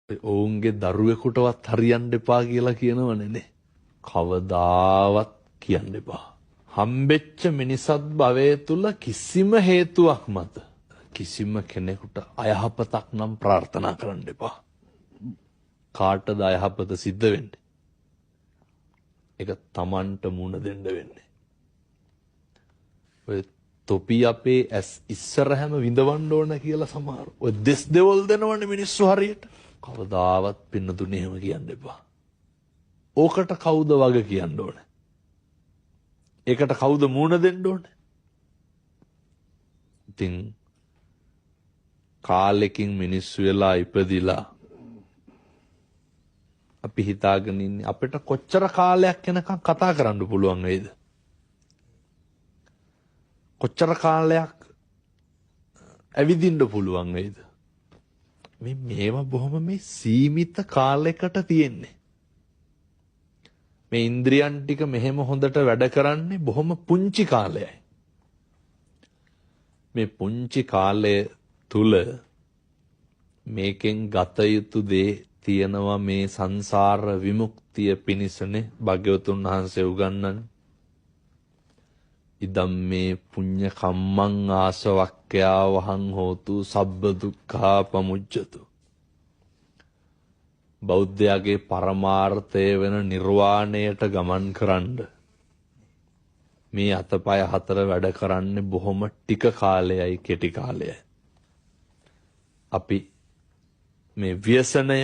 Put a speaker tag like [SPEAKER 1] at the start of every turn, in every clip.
[SPEAKER 1] ඔවුන්ගේ දරුවෙකුටවත් හරියන්න එපා කියලා කියනවනේ නේ. කවදාවත් කියන්න එපා. හම්බෙච්ච මිනිසත් භවයේ තුල කිසිම හේතුවක් මත කිසිම කෙනෙකුට අයහපතක් නම් ප්‍රාර්ථනා කරන්න එපා. කාටද අයහපත සිද්ධ වෙන්නේ? ඒක Tamanට මුණ දෙන්න වෙන්නේ. ඔය තොපි අපේ ඇස් ඉස්සරහම විඳවන්න ඕන කියලා සමහර ඔය දෙස් දෙවල් දෙනවනේ මිනිස්සු හරියට. කවදාවත් පින්නතුනේ එහෙම කියන්න එපා. ඕකට කවුද වග කියන්න ඕන? ඒකට කවුද මුණ දෙන්න ඕන? ඉතින් කාලෙකින් මිනිස්සු වෙලා ඉපදිලා අපි හිතාගෙන ඉන්නේ අපිට කොච්චර කාලයක් යනකම් කතා කරන්න පුළුවන් වේද? කොච්චර කාලයක් ඇවිදින්න පුළුවන් වේද? මේවා බොහොම මේ සීමිත කාලයකට තියෙන්නේ. මේ ඉන්ද්‍රියන් ටික මෙහෙම හොඳට වැඩ කරන්නේ බොහොම පුංචි කාලයයි. මේ පුංචි කාලය තුල මේකෙන් ගත යුතු දේ තියෙනවා. මේ සංසාර විමුක්තිය පිණිසනේ භාග්‍යවතුන් වහන්සේ උගන්වන්නේ. ඉදම් මේ පුඤ්ඤ කම්මං ආසවක්ඛ්‍යා වහං හෝතු සබ්බ දුක්ඛා පමුච්ඡතු. බෞද්ධයාගේ පරමාර්ථය වෙන නිර්වාණයට ගමන් කරන්න මේ අතපය හතර වැඩ කරන්නේ බොහොම ටික කාලයයි, කෙටි කාලයයි. අපි මේ ව්‍යසනය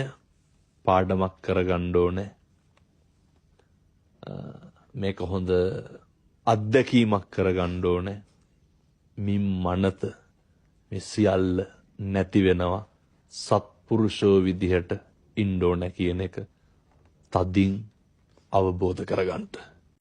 [SPEAKER 1] පාඩමක් කරගන්න ඕනේ. මේක හොඳ අත්දැකීමක් කරගන්න ඕනේ. මින් මනත මේ සියල්ල නැති වෙනවා. සත්පුරුෂෝ විදිහට ඉන්න ඕනේ කියන එක තදින් අවබෝධ කරගන්න.